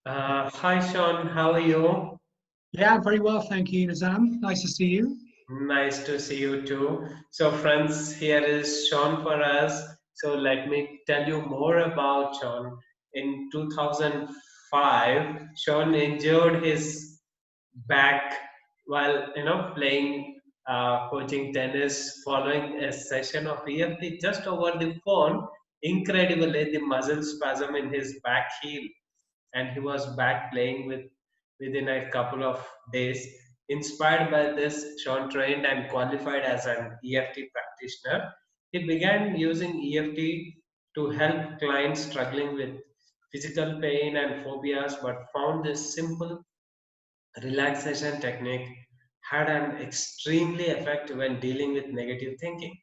Hi Sean, how are you? Yeah, very well, thank you, Nizam. Nice to see you. Nice to see you too. So, friends, here is Sean for us. So, let me tell you more about Sean. In 2005, Sean injured his back while playing coaching tennis following a session of EFT just over the phone. Incredibly, the muscle spasm in his back healed and he was back playing within a couple of days. Inspired by this, Sean trained and qualified as an EFT practitioner. He began using EFT to help clients struggling with physical pain and phobias, but found this simple relaxation technique had an extremely effect when dealing with negative thinking.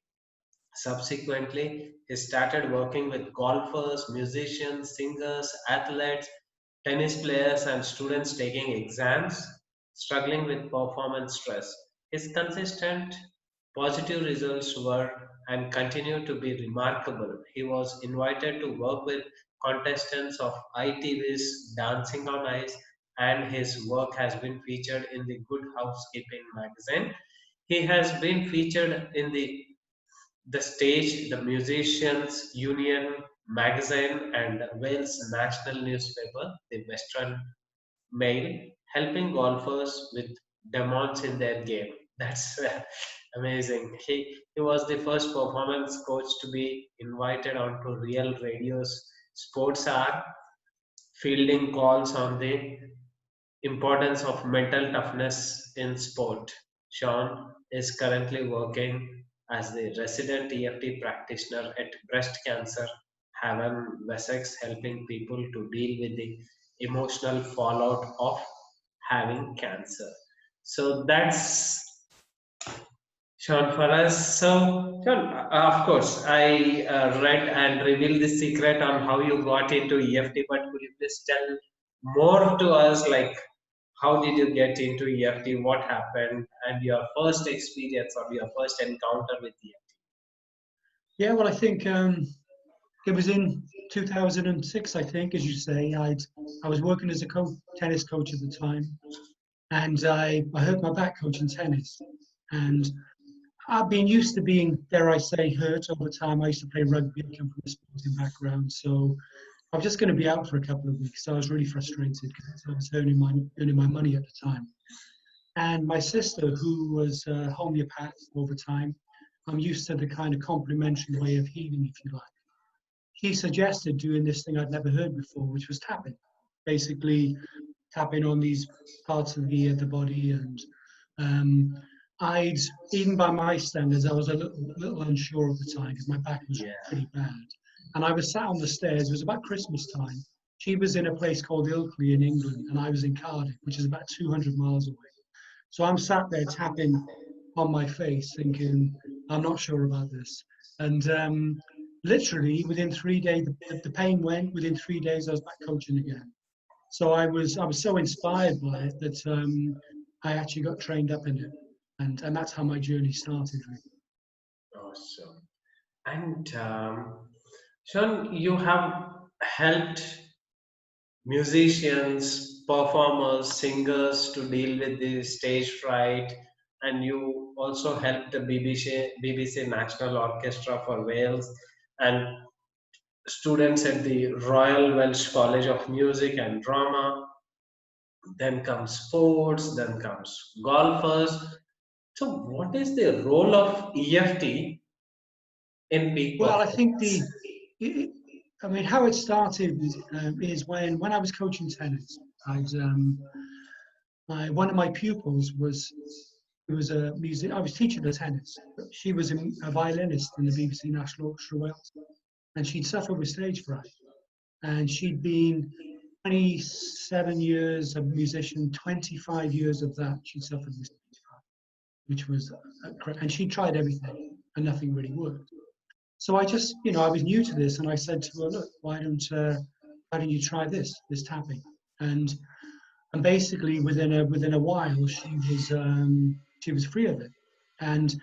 Subsequently, he started working with golfers, musicians, singers, athletes, tennis players, and students taking exams, struggling with performance stress. His consistent positive results were and continue to be remarkable. He was invited to work with contestants of ITV's Dancing on Ice, and his work has been featured in the Good Housekeeping magazine. He has been featured in the stage, the Musicians Union magazine, and Wales national newspaper, the Western Mail, helping golfers with demands in their game. That's amazing. He was the first performance coach to be invited onto Real Radio's Sports Hour, fielding calls on the importance of mental toughness in sport. Sean is currently working as the resident EFT practitioner at Breast Cancer Haven, Wessex, helping people to deal with the emotional fallout of having cancer. So that's Sean for us. So, Sean, of course, I read and revealed the secret on how you got into EFT, but could you please tell more to us, like how did you get into EFT, what happened, and your first experience or your first encounter with EFT? Yeah, well, I think it was in 2006, I think, as you say. I was working as a tennis coach at the time, and I hurt my back coaching tennis. And I've been used to being, dare I say, hurt over time. I used to play rugby, I come from a sporting background, so I was just going to be out for a couple of weeks. So I was really frustrated because I was earning my money at the time. And my sister, who was a homeopath over time, I'm used to the kind of complementary way of healing, if you like. He suggested doing this thing I'd never heard before, which was tapping. Basically, tapping on these parts of the body. And um, I'd, even by my standards, I was a little unsure at the time because my back was Yeah. pretty bad. And I was sat on the stairs. It was about Christmas time. She was in a place called Ilkley in England, and I was in Cardiff, which is about 200 miles away. So I'm sat there tapping on my face, thinking, I'm not sure about this. And literally within 3 days, the pain went. Within 3 days, I was back coaching again. So I was so inspired by it that I actually got trained up in it, and that's how my journey started. Really. Awesome. And Sean, you have helped musicians, performers, singers to deal with the stage fright, and you also helped the BBC National Orchestra for Wales and students at the Royal Welsh College of Music and Drama. Then comes sports, then comes golfers. So, what is the role of EFT in peak Well, I think performance? it, I mean, how it started is when I was coaching tennis. One of my pupils was a music. I was teaching her tennis, but she was a violinist in the BBC National Orchestra Wales, and she'd suffered with stage fright. And she'd been 27 years a musician, 25 years of that she'd suffered with stage fright, which was, and she tried everything, and nothing really worked. So I just, I was new to this, and I said to her, look, why don't you try this tapping? And and basically within a while she was free of it. And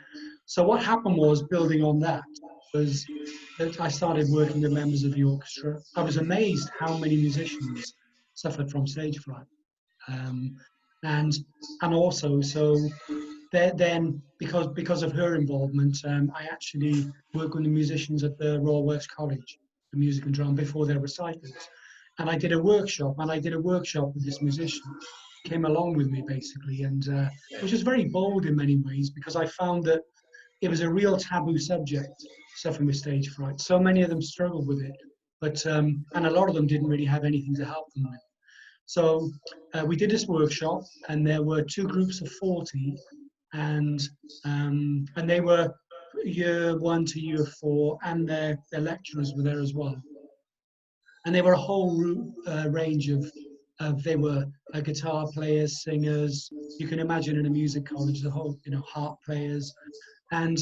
so what happened was, building on that, was that I started working with members of the orchestra. I was amazed how many musicians suffered from stage fright. Um, and also, so then because of her involvement, I actually work with the musicians at the Royal Welsh College, the music and drama, before their recitals. And I did a workshop, with this musician, came along with me basically, and which was very bold in many ways because I found that it was a real taboo subject, suffering with stage fright. So many of them struggled with it, but and a lot of them didn't really have anything to help them with. So we did this workshop, and there were two groups of 40, and they were year 1 to year 4, and their lecturers were there as well. And they were a whole range of they were guitar players, singers. You can imagine in a music college, the whole, harp players. And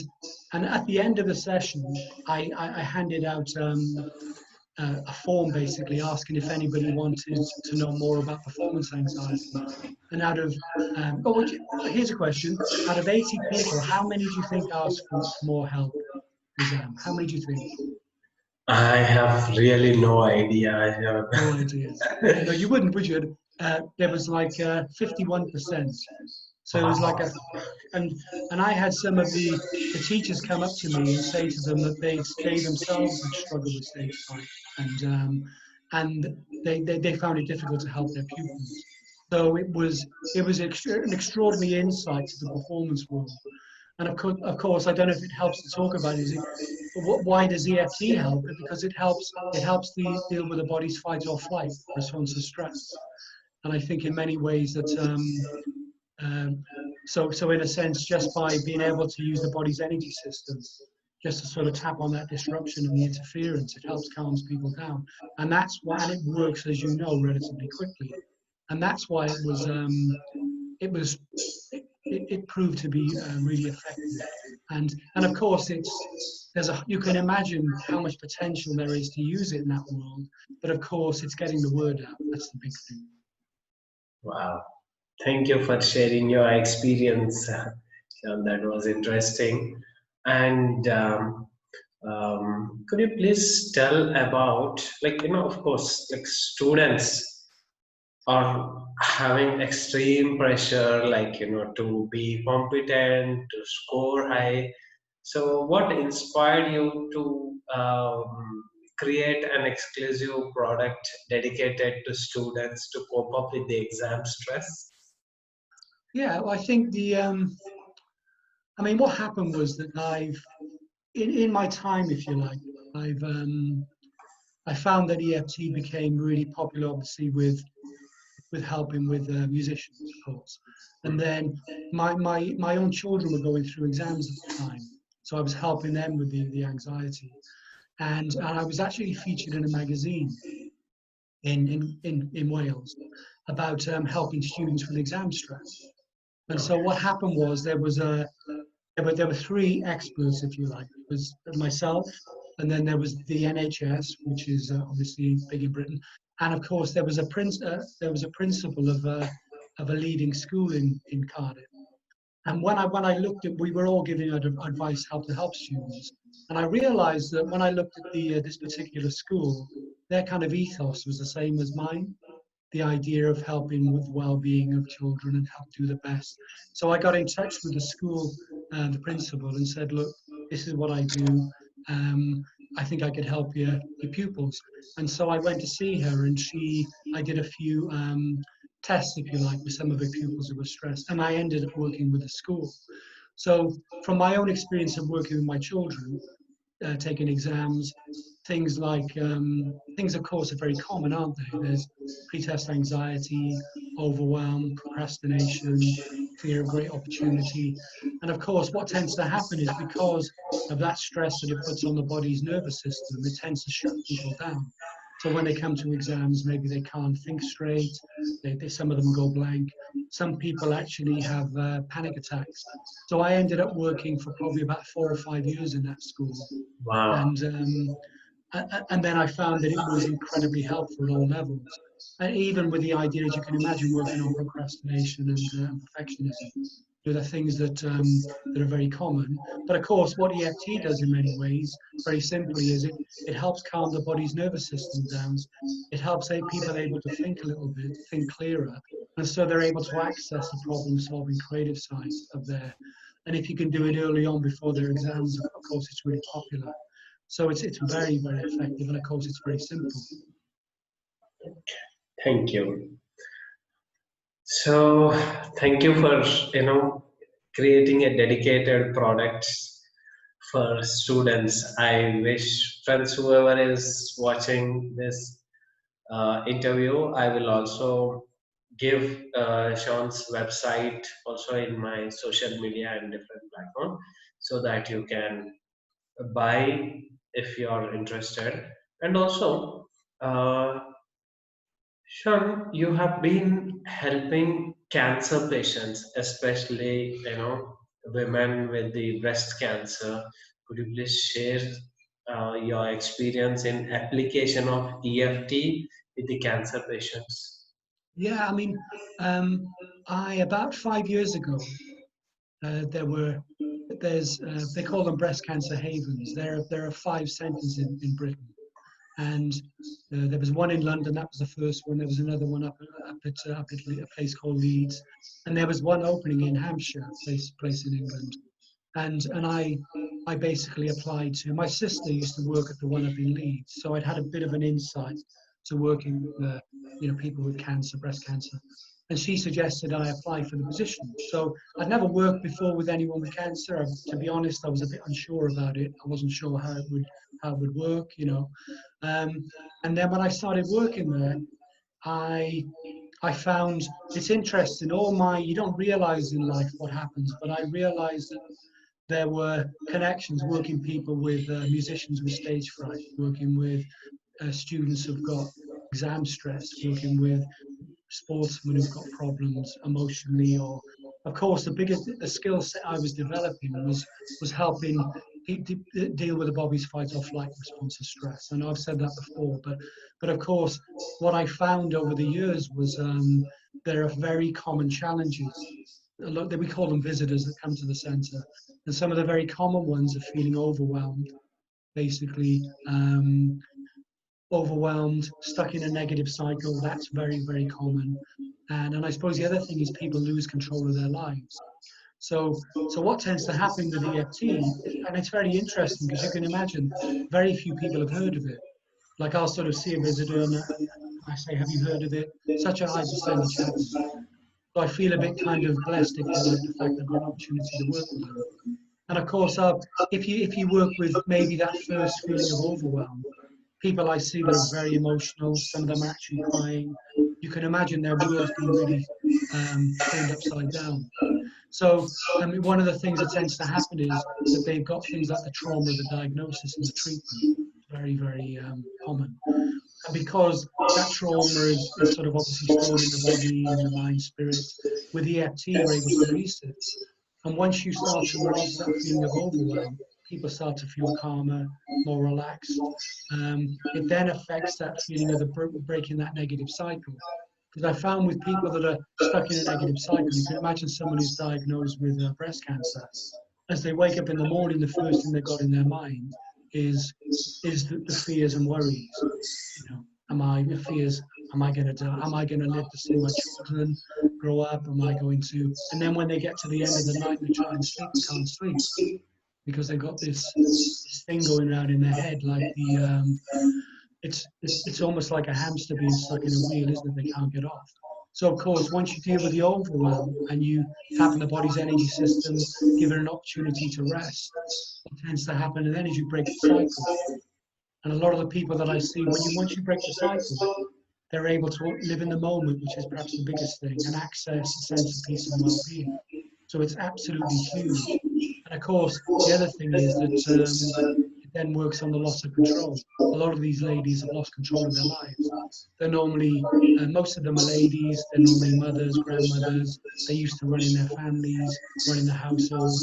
at the end of the session, I handed out a form basically asking if anybody wanted to know more about performance anxiety. And out of, here's a question: out of 80 people, how many do you think asked for more help? Exam. How many do you think? I have really no idea. I have. No idea. No, you wouldn't, would you? There was like 51%. So it was like Wow. a, and I had some of the teachers come up to me and say to them that they themselves had struggled with stage fright, and they found it difficult to help their pupils. So it was an extraordinary insight to the performance world. And of course, I don't know if it helps to talk about it. Why does EFT help? Because it helps deal with the body's fight or flight response to stress. And I think in many ways that um, so in a sense, just by being able to use the body's energy system, just to sort of tap on that disruption and the interference, it helps calms people down. And that's why, and it works, as you know, relatively quickly. And that's why it was it proved to be really effective. And of course, you can imagine how much potential there is to use it in that world. But of course, it's getting the word out. That's the big thing. Wow. Thank you for sharing your experience. That was interesting. And could you please tell about, like, of course, like students are having extreme pressure, like, to be competent, to score high. So, what inspired you to create an exclusive product dedicated to students to cope up with the exam stress? Yeah, well, I think what happened was that in my time, if you like, I found that EFT became really popular, obviously, with helping with musicians, of course. And then my own children were going through exams at the time, so I was helping them with the anxiety. And I was actually featured in a magazine in Wales about helping students with exam stress. And so what happened was there were three experts, if you like. It was myself, and then there was the NHS, which is obviously big in Britain, and of course there was a principal of a leading school in Cardiff. And when I looked at, we were all giving advice how to help students, and I realised that when I looked at the this particular school, their kind of ethos was the same as mine, the idea of helping with well-being of children and help do the best. So I got in touch with the school, the principal, and said, "Look, this is what I do. Um, I think I could help your pupils." And so I went to see her, and I did a few tests, if you like, with some of her pupils who were stressed, and I ended up working with the school. So from my own experience of working with my children, taking exams, things of course are very common, aren't they? There's pretest anxiety, overwhelm, procrastination, fear of great opportunity. And of course, what tends to happen is because of that stress that it puts on the body's nervous system, it tends to shut people down. So when they come to exams, maybe they can't think straight, some of them go blank. Some people actually have panic attacks. So I ended up working for probably about 4 or 5 years in that school, Wow. and and then I found that it was incredibly helpful at all levels, and even with the idea, as you can imagine, working on procrastination and perfectionism. They're things that are very common. But of course, what EFT does in many ways, very simply, is it helps calm the body's nervous system down. It helps people able to think a little bit, think clearer, and so they're able to access the problem-solving creative side of their. And if you can do it early on before their exams, of course, it's really popular. So it's very, very effective, and of course, it's very simple. Thank you. So thank you for creating a dedicated product for students. I wish friends, whoever is watching this interview, I will also give Sean's website also in my social media and different platform, so that you can buy if you are interested. And also, Sean, you have been helping cancer patients, especially women with the breast cancer. Could you please share your experience in application of EFT with the cancer patients? Yeah, I mean, I about 5 years ago, there were there's they call them breast cancer havens. There are 5 centres in Britain, and there was one in London. That was the first one. There was another one up at a place called Leeds, and there was one opening in Hampshire, place in England. And I basically applied to. My sister used to work at the one up in Leeds, so I'd had a bit of an insight to working with people with cancer, breast cancer, and she suggested I apply for the position. So I'd never worked before with anyone with cancer. To be honest, I was a bit unsure about it. I wasn't sure how it would work. And then when I started working there, I I found it's interesting. You don't realize in life what happens, but I realized that there were connections working people with musicians with stage fright, working with students who've got exam stress, working with sportsmen who've got problems emotionally, or of course the skill set I was developing was helping deal with the body's fight or flight response to stress. I know I've said that before, but of course what I found over the years was there are very common challenges. We call them visitors that come to the centre, and some of the very common ones are feeling overwhelmed, basically. Overwhelmed, stuck in a negative cycle. That's very, very common. And I suppose the other thing is people lose control of their lives. So what tends to happen with EFT, and it's very interesting because you can imagine very few people have heard of it. Like I'll sort of see a visitor and I say, have you heard of it? Such a high percentage haven't. So I feel a bit kind of blessed, if you like, the fact I've got an opportunity to work with them. And of course, if you work with maybe that first feeling of overwhelm, people I see that are very emotional, some of them are actually crying. You can imagine their world's been really turned upside down. So one of the things that tends to happen is that they've got things like the trauma of the diagnosis and the treatment. Very, very common. And because that trauma is sort of obviously stored in the body, in the mind, spirit, with EFT, you're able to release it. And once you start to release that feeling of overwhelm, people start to feel calmer, more relaxed. It then affects that feeling of breaking that negative cycle. Because I found with people that are stuck in a negative cycle, you can imagine someone who's diagnosed with breast cancer, as they wake up in the morning, the first thing they've got in their mind is the fears and worries. The fears, am I going to die? Am I going to live to see my children grow up? Am I going to? And then when they get to the end of the night, they try and sleep, they can't sleep because they've got this thing going around in their head, like it's almost like a hamster being stuck in a wheel, isn't it? They can't get off. So of course, once you deal with the overwhelm and you tap in the body's energy system, give it an opportunity to rest, what tends to happen and then is you break the cycle. And a lot of the people that I see, once you break the cycle, they're able to live in the moment, which is perhaps the biggest thing, and access a sense of peace and well-being. So it's absolutely huge. And of course, the other thing is that it then works on the loss of control. A lot of these ladies have lost control of their lives. They're normally, most of them are ladies, they're normally mothers, grandmothers. They used to run in their families, running the household,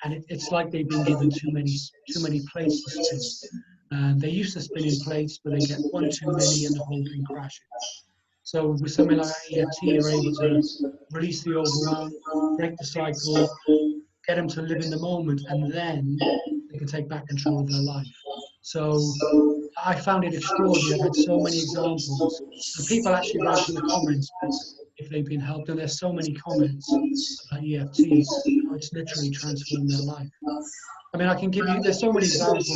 and it's like they've been given too many plates to spin. They used to spin in plates, but they get one too many and the whole thing crashes. So with something like EFT, you're able to release the overwhelm, break the cycle, get them to live in the moment, and then they can take back control of their life. So I found it extraordinary. I've had so many examples, and people actually write in the comments if they've been helped, and there's so many comments about EFT, how it's literally transformed their life. I mean, I can give you, there's so many examples,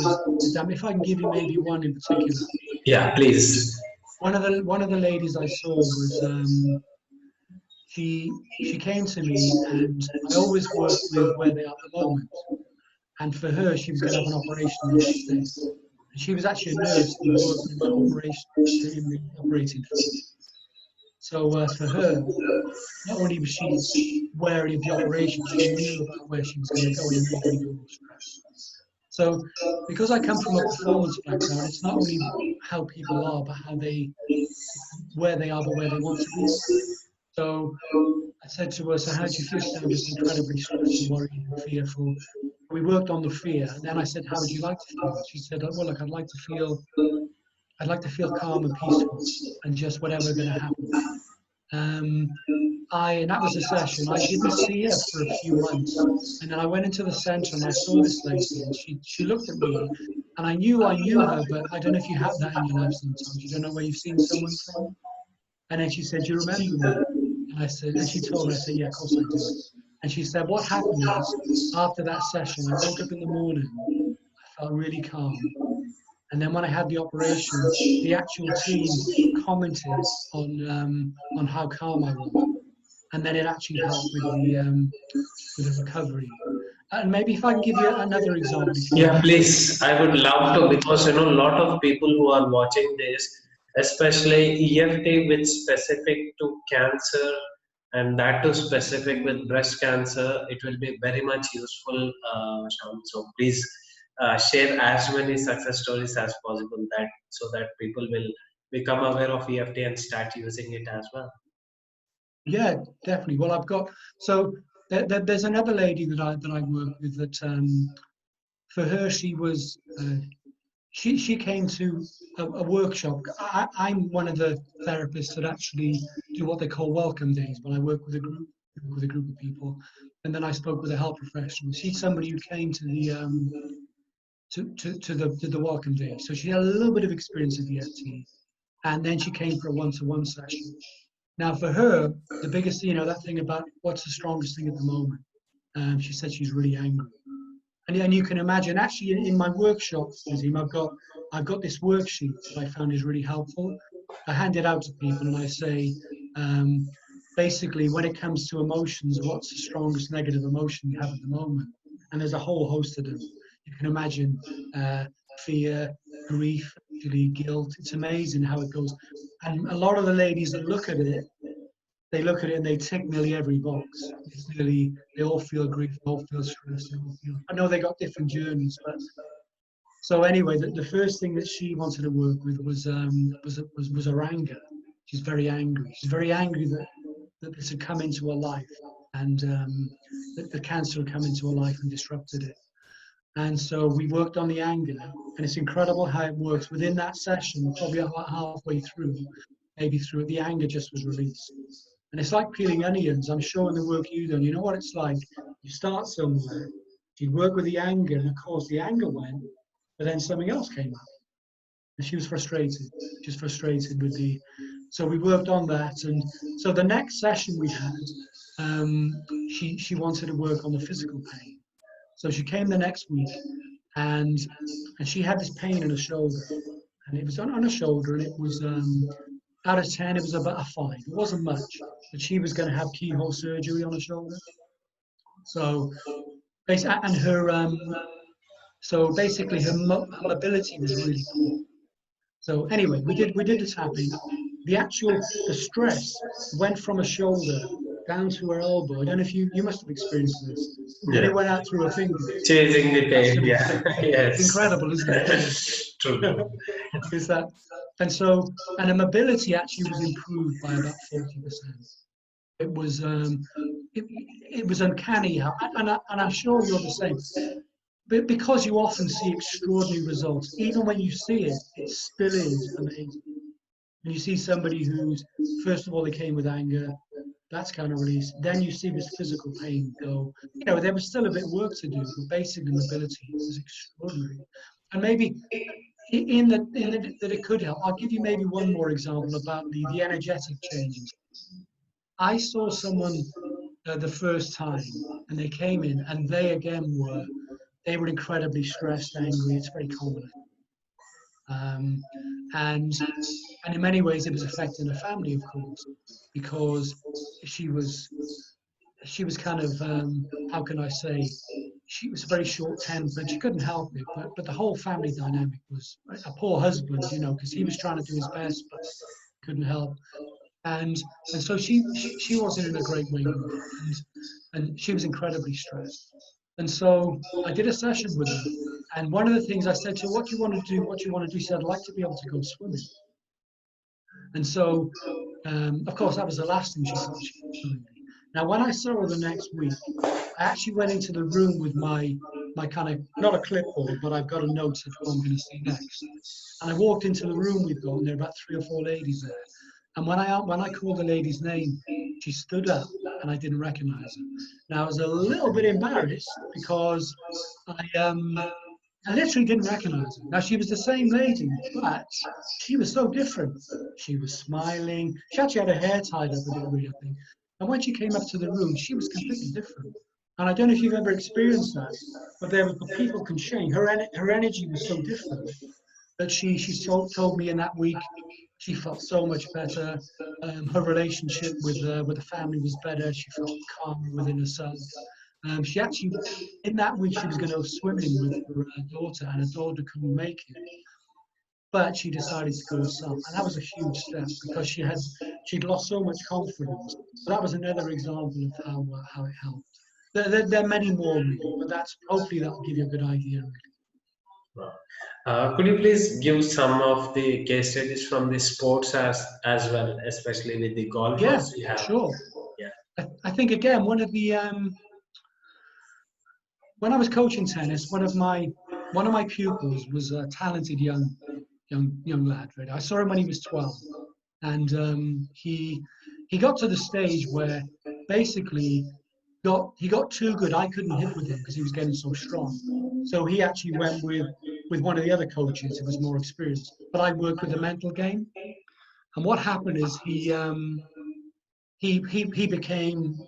if I can give you maybe one in particular. Yeah, please. One of the ladies I saw was she came to me, and I always work with where they are at the moment. And for her, she was going to have an operation the next day. And she was actually a nurse who worked in the operation in the operating theatre. So for her, not only was she wary of the operation, she knew about where she was going to go, and it made me go more stressed. So because I come from a performance background, it's not only how people are, but how they, where they are, but where they want to be. So I said to her, so how do you feel? She said, I'm just incredibly stressed and worried and fearful. We worked on the fear, and then I said, how would you like to feel? She said, well, look, I'd like to feel calm and peaceful, and just whatever going to happen. And that was a session. I didn't see her for a few months, and then I went into the center and I saw this lady, and she looked at me, and I knew her, but I don't know if you have that in your life sometimes. You don't know where you've seen someone from. And then she said, do you remember me? And I said, and she told me, I said, yeah, of course I do. And she said, what happened is, after that session, I woke up in the morning, I felt really calm. And then when I had the operation, the actual team commented on how calm I was. And then it actually helped with the recovery. And maybe if I can give you another example, if you don't Yeah, mind. please. I would love to, because a lot of people who are watching this, especially EFT with specific to cancer, and that too specific with breast cancer, it will be very much useful, Sean. So please share as many success stories as possible, that so that people will become aware of EFT and start using it as well. Yeah, definitely. Well, I've got so there's another lady that I work with that for her she came to a workshop. I'm one of the therapists that actually do what they call welcome days when I work with a group of people, and then I spoke with a health professional. She's somebody who came to the to the welcome day, so she had a little bit of experience with EFT, and then she came for a one-to-one session. Now, for her, the biggest, that thing about what's the strongest thing at the moment. She said she's really angry, and you can imagine. Actually, in my workshops, Nazim, I've got this worksheet that I found is really helpful. I hand it out to people, and I say, um, basically, when it comes to emotions, what's the strongest negative emotion you have at the moment? And there's a whole host of them. You can imagine fear, grief, actually guilt. It's amazing how it goes. And a lot of the ladies that look at it, they look at it and they tick nearly every box. It's nearly, they all feel grief, they all feel stress, they all feel. I know they got different journeys, but so anyway, the first thing that she wanted to work with was her anger. She's very angry. She's very angry that this had come into her life, and that the cancer had come into her life and disrupted it. And so we worked on the anger, and it's incredible how it works. Within that session, probably about halfway through, maybe through it, the anger just was released. And it's like peeling onions. I'm sure in the work you do, you know what it's like. You start somewhere, you work with the anger, and of course the anger went, but then something else came up. And she was frustrated. She was frustrated with the. So we worked on that, and so the next session we had, she wanted to work on the physical pain. So she came the next week, and she had this pain in her shoulder, and it was on her shoulder, and it was out of 10, it was about a 5. It wasn't much, but she was going to have keyhole surgery on her shoulder. So basically, and her so basically her mobility was really poor. So anyway, we did the tapping. The stress went from her shoulder down to her elbow. I don't know if you must have experienced this. And then Yeah. it went out through her fingers. Chasing the That's pain. Yeah. it's Yes. incredible, isn't it? True. Is that and her mobility actually was improved by about 40%. It was it was uncanny how, and I'm sure you're the same. But because you often see extraordinary results, even when you see it, it still is amazing. and you see somebody who's, first of all, they came with anger, that's kind of released. Then you see this physical pain go. You know, there was still a bit of work to do, but basically mobility was extraordinary. And maybe that it could help. I'll give you maybe one more example about the energetic changes. I saw someone the first time, and they came in, and they were incredibly stressed, angry. It's very common, um, and and in many ways it was affecting the family, of course, because she was she was kind of how can I say, she was very short tempered. She couldn't help it, but the whole family dynamic was a poor husband, you know, because he was trying to do his best but couldn't help. And so she wasn't in a great way mood, and she was incredibly stressed. And so I did a session with her, and one of the things I said to her, "What do you want to do? What do you want to do?" She said, "I'd like to be able to go swimming." And so, of course, that was the last thing she thought she could do. Now, when I saw her the next week, I actually went into the room with my kind of, not a clipboard, but I've got a note of who I'm going to see next. And I walked into the room we've got, and there were about 3 or 4 ladies there. And when I called the lady's name, she stood up, and I didn't recognize her. Now I was a little bit embarrassed because I literally didn't recognize her. Now she was the same lady, but she was so different. She was smiling. She actually had her hair tied up a bit weird, I think. And when she came up to the room, she was completely different. And I don't know if you've ever experienced that, but people can change. Her energy was so different that told me in that week she felt so much better. Her relationship with the family was better. She felt calmer within herself. She actually, in that week, she was going to go swimming with her daughter, and her daughter couldn't make it, but she decided to go herself, and that was a huge step because she'd lost so much confidence. But that was another example of how it helped. There are many more really, but that's hopefully that'll give you a good idea. Really. Wow. Could you please give some of the case studies from the sports as well, especially with the Yeah, golfers you have? sure. Yeah. I think again when I was coaching tennis, one of my pupils was a talented young lad. Right, I saw him when he was 12, and he got to the stage where basically he got too good. I couldn't hit with him because he was getting so strong. So he actually went with one of the other coaches who was more experienced. But I worked with the mental game, and what happened is he became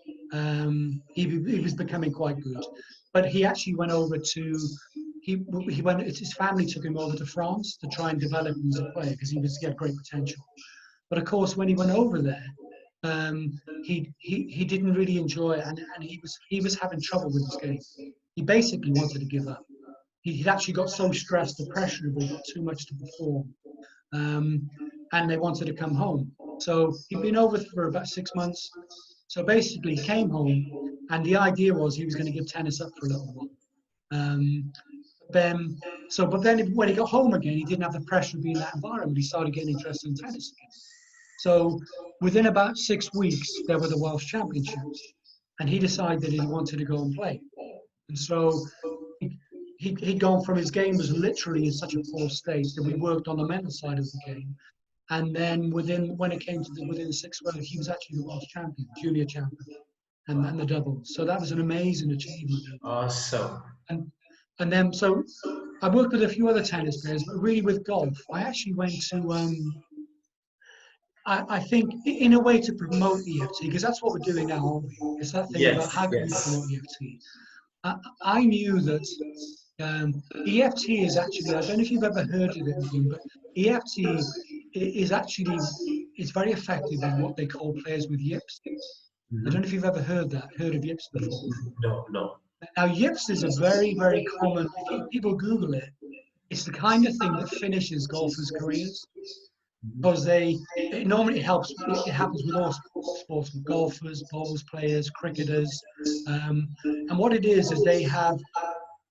he was becoming quite good, but he actually went over to he went his family took him over to France to try and develop him as a player because he had great potential. But of course, when he went over there, he didn't really enjoy it, and he was having trouble with his game. He basically wanted to give up. He'd actually got so stressed, the pressure of it got too much to perform, um, and they wanted to come home. So he'd been over for about 6 months. So basically, he came home, and the idea was he was going to give tennis up for a little while. Um, then, but then when he got home again, he didn't have the pressure of being in that environment. He started getting interested in tennis again. So within about 6 weeks, there were the Welsh Championships, and he decided that he wanted to go and play. And so he'd gone from his game was literally in such a poor state that we worked on the mental side of the game. And then when it came to within 6 weeks, he was actually the Welsh champion, junior champion, and the doubles. So that was an amazing achievement. Awesome. And so I worked with a few other tennis players, but really with golf, I actually went to I think in a way to promote EFT, because that's what we're doing now, aren't we? It's that thing about Yes, how can we yes. promote EFT. I knew that EFT is actually, I don't know if you've ever heard of it, Nadim, but EFT is actually, it's very effective in what they call players with yips. I don't know Mhm. if you've ever heard of yips before. No, no. Now, yips is a very, very common, if people Google it, it's the kind of thing that finishes golfers' careers Mhm. because it normally helps. It happens with all sports, with golfers, bowls players, cricketers, and what it is they have.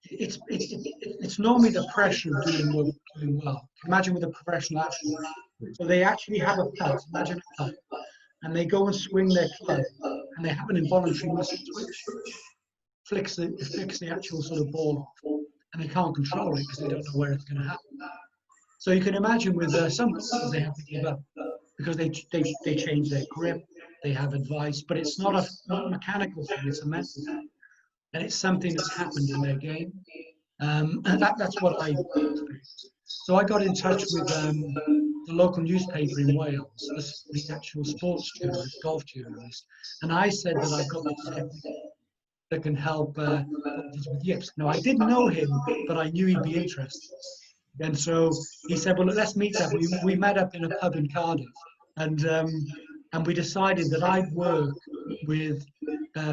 It's normally the pressure of doing well. Imagine with a professional athlete. So they actually have a putt. Imagine a putt, and they go and swing their club, and they have an involuntary muscle twitch, it flicks the actual sort of ball off, and they can't control it because they don't know where it's going to happen. So you can imagine with some golfers they have to give up. because they change their grip, they have advice, but it's not a mechanical thing, it's a mental thing. And it's something that's happened in their game. And that's what I experienced. So I got in touch with the local newspaper in Wales, the actual sports journalist, golf journalist, and I said that I've got this technique that can help golfers with yips. Now, I didn't know him, but I knew he'd be interested. And so he said, well, let's meet up. We met up in a pub in Cardiff, and we decided that I'd work with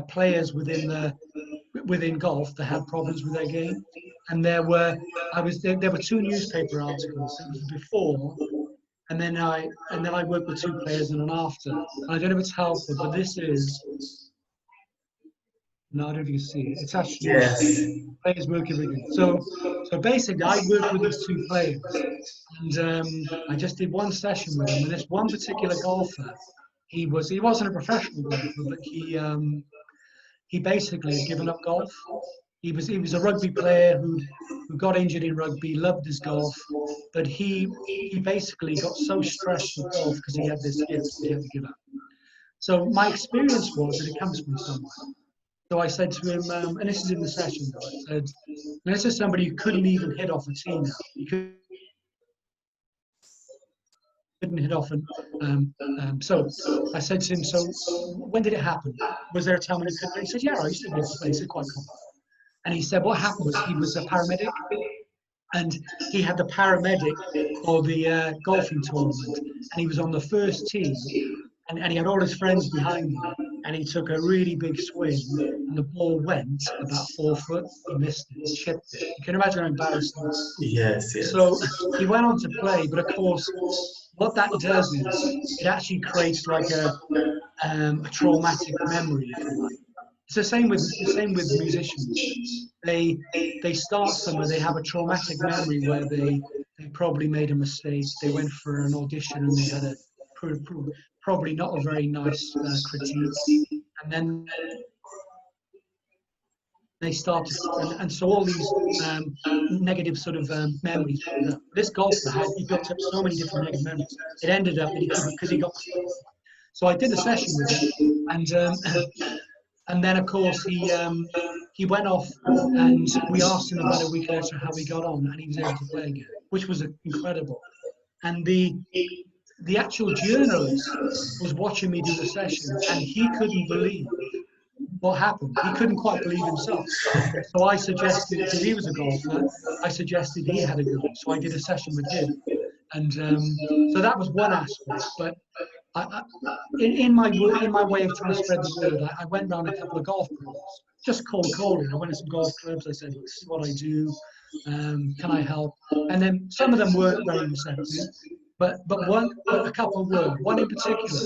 players within golf that had problems with their game. And there were two newspaper articles. There was a before, and then I worked with two players and an after. And I don't know if it's helpful, but this is, no, I don't know if you can see it. It's actually Yes. players working with it. So basically, I worked with these two players, and I just did one session with them. And this one particular golfer, he wasn't a professional golfer, but he basically had given up golf. He was a rugby player who got injured in rugby, loved his golf, but he basically got so stressed with golf because he had this hip, he had to give up. So my experience was that it comes from somewhere. So I said to him, and this is in the session though, I said, this is somebody who couldn't even hit off a tee now. He couldn't hit off. So I said to him, so when did it happen? Was there a time when he couldn't play? He said, yeah, I used to be able to play. He said, quite common. And he said, what happened was he was a paramedic, and he had the paramedic for the golfing tournament, and he was on the first tee, and he had all his friends behind him, and he took a really big swing, and the ball went about 4 foot. He missed it, he chipped it. You can imagine how embarrassing it was. Yes, yes. So he went on to play, but of course, what that does is it actually creates like a traumatic memory, if you like. It's the same with musicians. They start somewhere, they have a traumatic memory where they probably made a mistake. They went for an audition and they had a probably not a very nice critique, and then they start to, and so all these negative sort of memories. This golfer he built up so many different negative memories. It ended up that he couldn't, because he got. So I did a session with him, and then of course he went off, and we asked him about a week later how he got on, and he was able to play again, which was incredible. And the actual journalist was watching me do the session, and he couldn't believe what happened. He couldn't quite believe himself. So I suggested, because he was a golfer, I suggested he had a go. So I did a session with him, and so that was one aspect. But in my way of trying to spread the word, I went round a couple of golf clubs, just cold calling. I went to some golf clubs. I said, "This is what I do. Can I help?" And then some of them weren't very receptive, but a couple were. One in particular,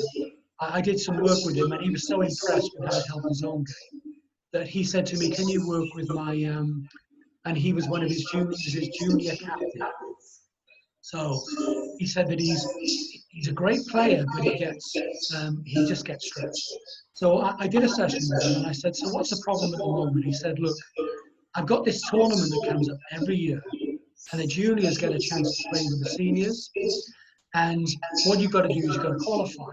I did some work with him, and he was so impressed with how it helped his own game that he said to me, "Can you work with my?" And he was one of his junior captain. So he said that he's a great player, but he just gets stressed. So I did a session with him, and I said, "So what's the problem at the moment?" He said, "Look, I've got this tournament that comes up every year, and the juniors get a chance to play with the seniors. And what you've got to do is you've got to qualify.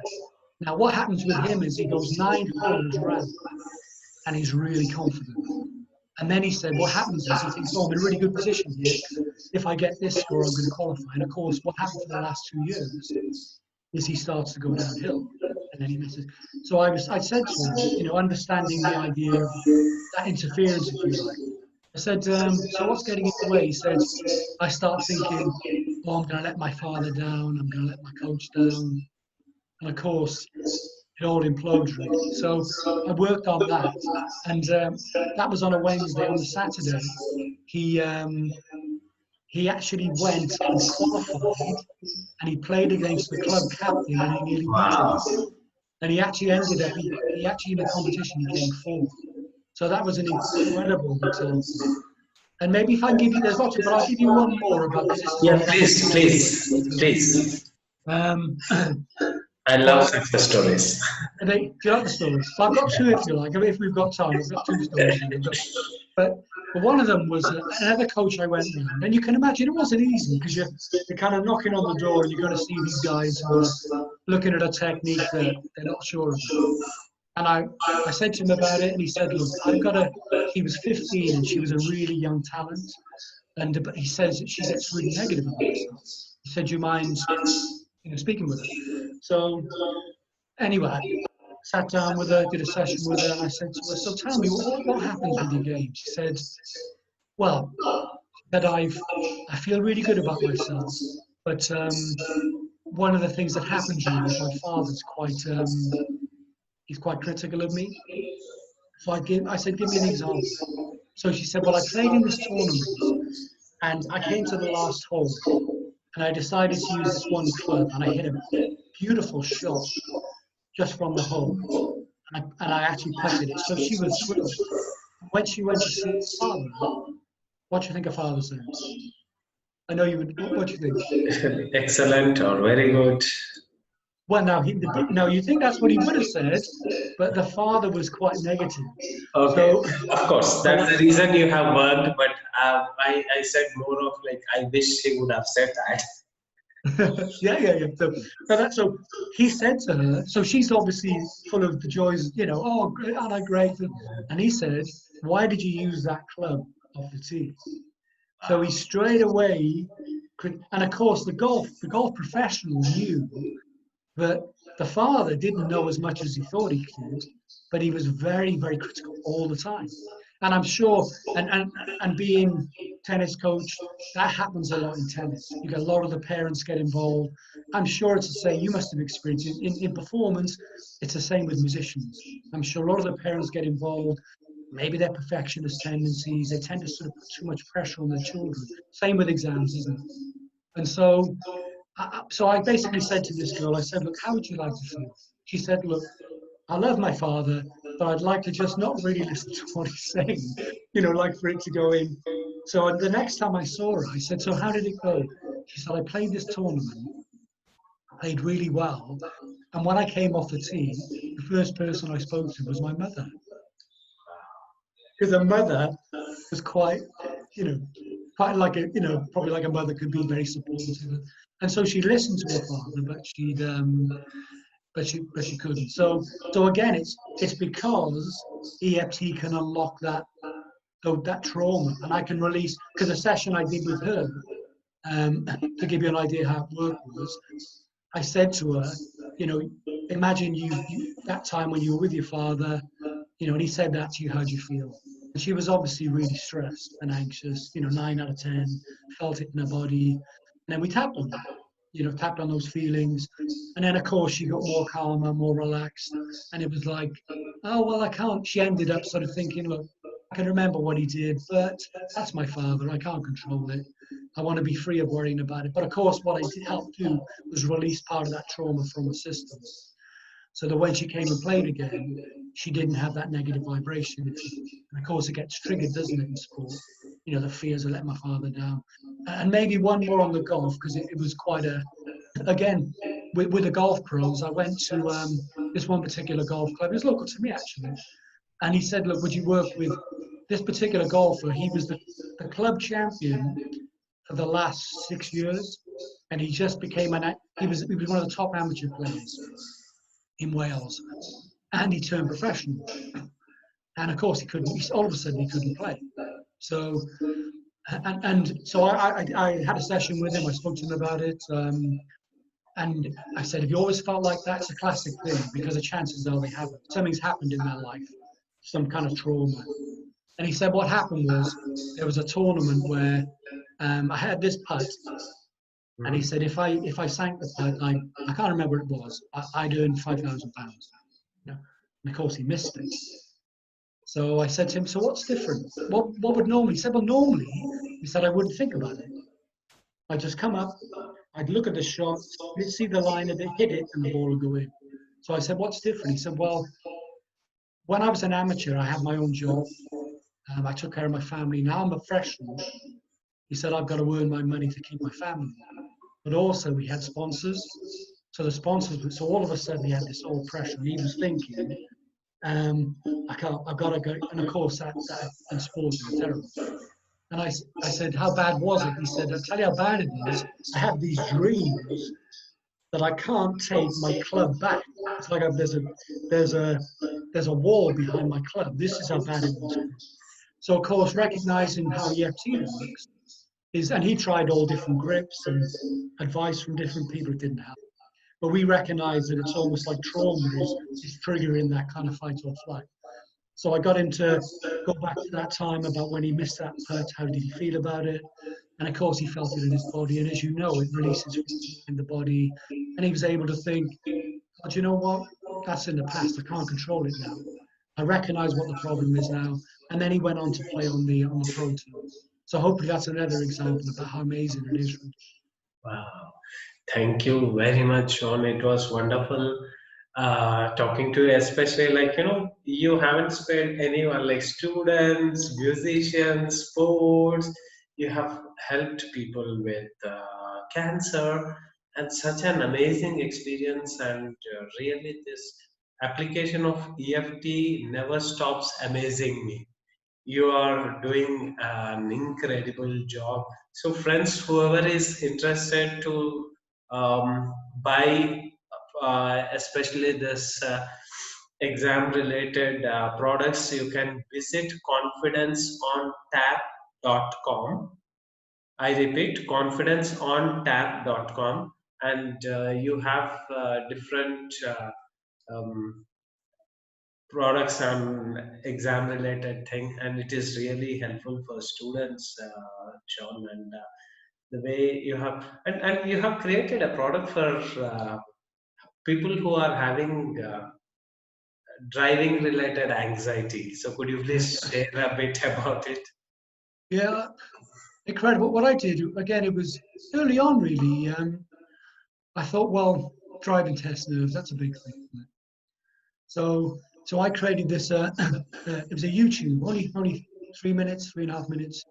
Now, what happens with him is he goes 9 holes round, and he's really confident. And then he said, what happens is he thinks, oh, I'm in a really good position here. If I get this score, I'm going to qualify. And of course, what happened for the last 2 years is he starts to go downhill, and then he misses. So I said to him, understanding the idea of that interference, if you like. I said, so what's getting in the way? He said, I start thinking, oh, I'm going to let my father down. I'm going to let my coach down. And of course, it all implodes really. So I worked on that, and that was on a Wednesday. On the Saturday, he actually went and qualified, and he played against the club captain, and he nearly beat him. And he actually ended up, he actually in the competition, he came fourth. So that was an incredible example. And maybe if I give you, there's lots of, but I'll give you one more about, because this is please. I love Well, success stories. do you like the story? Well, I've got two if you like. I mean, if we've got time, I've got two stories here. But one of them was another coach I went round, and you can imagine it wasn't easy because you're kind of knocking on the door and you're going to see these guys who are looking at a technique that they're not sure about. And I said to him about it, and he said, "Look, I've got a." He was 15, and she was a really young talent, and but he says that she gets really negative about herself. He said, "Do you mind, speaking with her?" So anyway, I sat down with her, did a session with her, and I said to her, "So tell me, what happens with your game?" She said, "Well, that I feel really good about myself, but one of the things that happens really is my father's quite he's quite critical of me. So I said, give me an example. So she said, well, I played in this tournament and I came to the last hole and I decided to use this one club and I hit a beautiful shot just from the hole and I actually putted it. So she was thrilled. When she went to see her father, what do you think her father said? I know you would. What do you think? Excellent or very good. Well, now you think that's what he would have said, but the father was quite negative. Okay, So, of course, so that's the reason you have worked, but I said more of like, I wish he would have said that. yeah. So he said to her, so she's obviously full of the joys, oh, great, aren't I great? And he said, why did you use that club off the tee? So he straight away, and of course the golf professional knew but the father didn't know as much as he thought he did, but he was very, very critical all the time. And I'm sure, and being tennis coach, that happens a lot in tennis. You get a lot of the parents get involved. I'm sure it's the same. You must have experienced it in performance. It's the same with musicians. I'm sure a lot of the parents get involved. Maybe they're perfectionist tendencies. They tend to sort of put too much pressure on their children. Same with exams, isn't it? And so I basically said to this girl, I said, look, how would you like to feel? She said, look, I love my father, but I'd like to just not really listen to what he's saying, like for it to go in. So the next time I saw her, I said, so how did it go? She said, I played this tournament, played really well. And when I came off the tee, the first person I spoke to was my mother. Because her mother was quite, you know, quite like probably like a mother could be very supportive. And so she listened to her father, but she couldn't. So again, it's because EFT can unlock that trauma, and I can release. Because a session I did with her, to give you an idea how it worked was, I said to her, imagine you that time when you were with your father, and he said that to you, how'd you feel? And she was obviously really stressed and anxious, 9 out of 10, felt it in her body. And then we tapped on that, tapped on those feelings. And then, of course, she got more calmer, more relaxed. And it was like, oh, well, I can't. She ended up sort of thinking, look, I can remember what he did, but that's my father. I can't control it. I want to be free of worrying about it. But of course, what I did help do was release part of that trauma from the system. So that when she came and played again, she didn't have that negative vibration. And of course, it gets triggered, doesn't it, in sport? The fears of letting my father down. And maybe one more on the golf, because it was quite again, with the golf pros, I went to this one particular golf club. It was local to me, actually. And he said, look, would you work with this particular golfer? He was the club champion for the last 6 years. And he just became he was one of the top amateur players in Wales, and he turned professional. And of course, he couldn't. All of a sudden, he couldn't play. So, so I had a session with him. I spoke to him about it, and I said, "Have you always felt like that? It's a classic thing because the chances are they haven't. Something's happened in their life, some kind of trauma." And he said, "What happened was there was a tournament where I had this putt." And he said, if I sank the putt, I can't remember what it was, I'd earn £5,000. And of course, he missed it. So I said to him, so what's different? What would normally? He said, well, normally, he said, I wouldn't think about it. I'd just come up, I'd look at the shot, see the line of it, hit it, and the ball would go in. So I said, what's different? He said, well, when I was an amateur, I had my own job. I took care of my family. Now I'm a professional. He said, I've got to earn my money to keep my family. But also, we had sponsors. So the sponsors, so all of a sudden he had this whole pressure, and he was thinking, I can't, I've got to go. And of course, that in sport is terrible. And I said, how bad was it? He said, I'll tell you how bad it is. I have these dreams that I can't take my club back. It's like there's a there's a wall behind my club. This is how bad it was. So of course, recognizing how EFT works is, and he tried all different grips and advice from different people. It didn't help. But we recognize that it's almost like trauma is triggering that kind of fight or flight. So I got him to go back to that time about when he missed that putt. How did he feel about it? And of course, he felt it in his body. And as you know, it releases in the body. And he was able to think, oh, do you know what? That's in the past. I can't control it now. I recognize what the problem is now. And then he went on to play on the pro tour. So hopefully that's another example about how amazing it is. Wow. Thank you very much, Sean. It was wonderful talking to you, especially like, you haven't spared anyone like students, musicians, sports. You have helped people with cancer and such an amazing experience. And really, this application of EFT never stops amazing me. You are doing an incredible job. So, friends, whoever is interested to buy, especially this exam related products, you can visit confidenceontap.com. I repeat, confidenceontap.com, and you have different products and exam related thing, and it is really helpful for students, Sean. And the way you have, and you have created a product for people who are having driving related anxiety. So could you please share a bit about it? Yeah, incredible. What I did, again, it was early on really. I thought, well, driving test nerves, that's a big thing. Isn't it? So I created this, it was a YouTube, only 3 minutes, 3.5 minutes,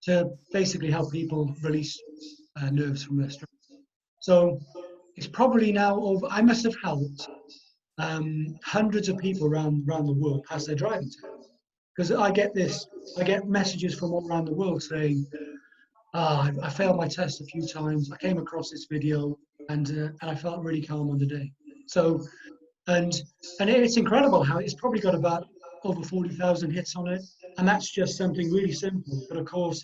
to basically help people release nerves from their stress. So it's probably now over, I must have helped hundreds of people around the world pass their driving test. Because I get messages from all around the world saying, I failed my test a few times. I came across this video and I felt really calm on the day. So and and it's incredible how it's probably got about over 40,000 hits on it, and that's just something really simple. But of course,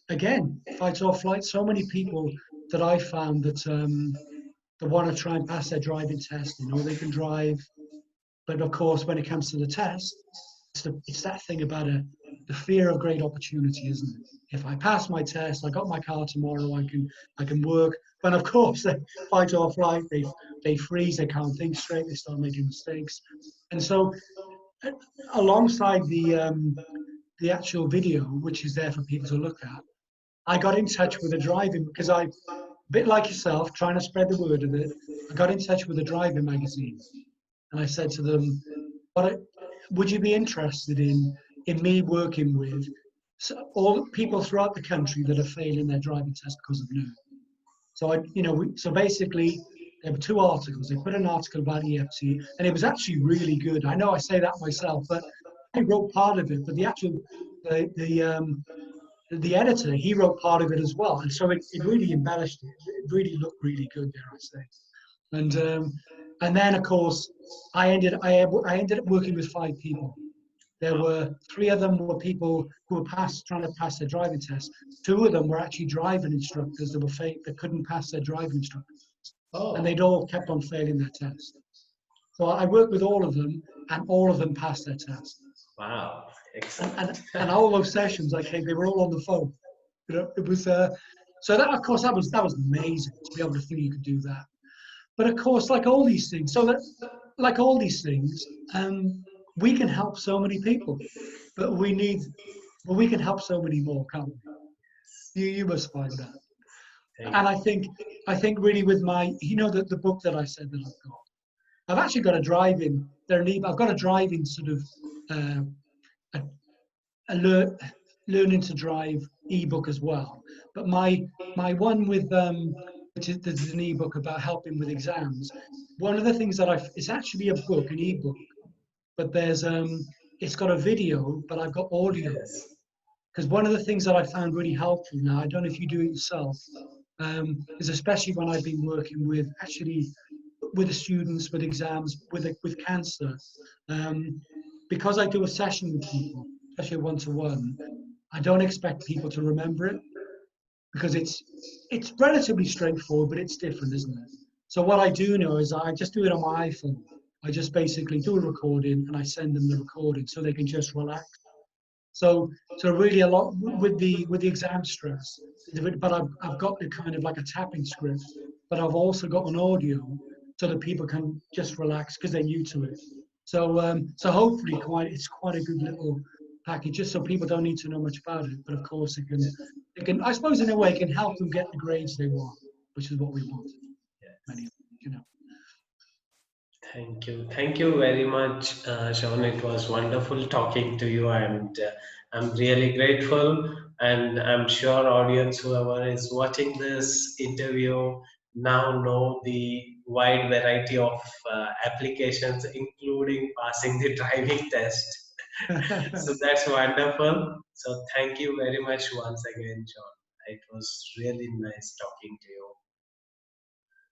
again, fight or flight. So many people that I found that want to try and pass their driving test. You know, they can drive, but of course, when it comes to the test, it's that thing about the fear of great opportunity, isn't it? If I pass my test, I got my car tomorrow, I can work. But of course, they fight or flight, they freeze, they can't think straight, they start making mistakes. And so, uh, alongside the actual video, which is there for people to look at, I got in touch with a driving because a bit like yourself, trying to spread the word of it. I got in touch with a driving magazine, and I said to them, "What would you be interested in me working with all people throughout the country that are failing their driving test because of nerve?" So so basically, there were two articles. They put an article about EFT, and it was actually really good. I know I say that myself, but I wrote part of it. But the actual the editor, he wrote part of it as well, and so it really embellished it. It really looked really good, dare I say. And then of course I ended up working with 5 people. There were 3 of them were people who were trying to pass their driving test. 2 of them were actually driving instructors that were fake that couldn't pass their driving instructor, and Oh, they'd all kept on failing their test. So I worked with all of them, and all of them passed their test. wow, And excellent. all those sessions I came, they were all on the phone. It was so that of course that was amazing to be able to think you could do that. But of course, like all these things, like all these things, we can help so many people, but we can help so many more, can't we? You must find that. Thank And I think really with my, the book that I said that I've actually got a driving. I've got a driving sort of uh, a, learning to drive ebook as well. But my one with there's an ebook about helping with exams. One of the things that it's actually a book, an ebook, but it's got a video, but I've got audio. Yes. Because one of the things that I found really helpful now, I don't know if you do it yourself, is especially when I've been working with actually with the students, with exams, with cancer, um, because I do a session with people, especially a one-to-one. I don't expect people to remember it because it's relatively straightforward, but it's different, isn't it? So what I do know is I just do it on my iPhone. I just basically do a recording and I send them the recording so they can just relax. So really a lot with the exam stress, but I've got the kind of like a tapping script, but I've also got an audio so that people can just relax because they're new to it. So hopefully it's quite a good little package, just so people don't need to know much about it. But of course it can I suppose in a way it can help them get the grades they want, which is what we want. Many, Yes. you know. Thank you. Thank you very much, Sean. It was wonderful talking to you, and I'm really grateful. And I'm sure audience, whoever is watching this interview, now know the wide variety of applications, including passing the driving test. So that's wonderful. So thank you very much once again, Sean. It was really nice talking to you.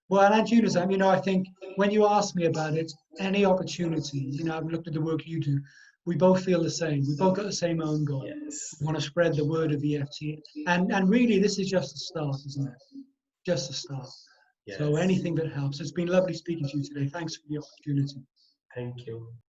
Well, and Judas, I think when you ask me about it, any opportunity, I've looked at the work you do, we both feel the same. We both got the same own goal. Yes. We want to spread the word of EFT. And really, this is just a start, isn't it? Just a start. So Yes. anything that helps. It's been lovely speaking to you today. Thanks for the opportunity. Thank you.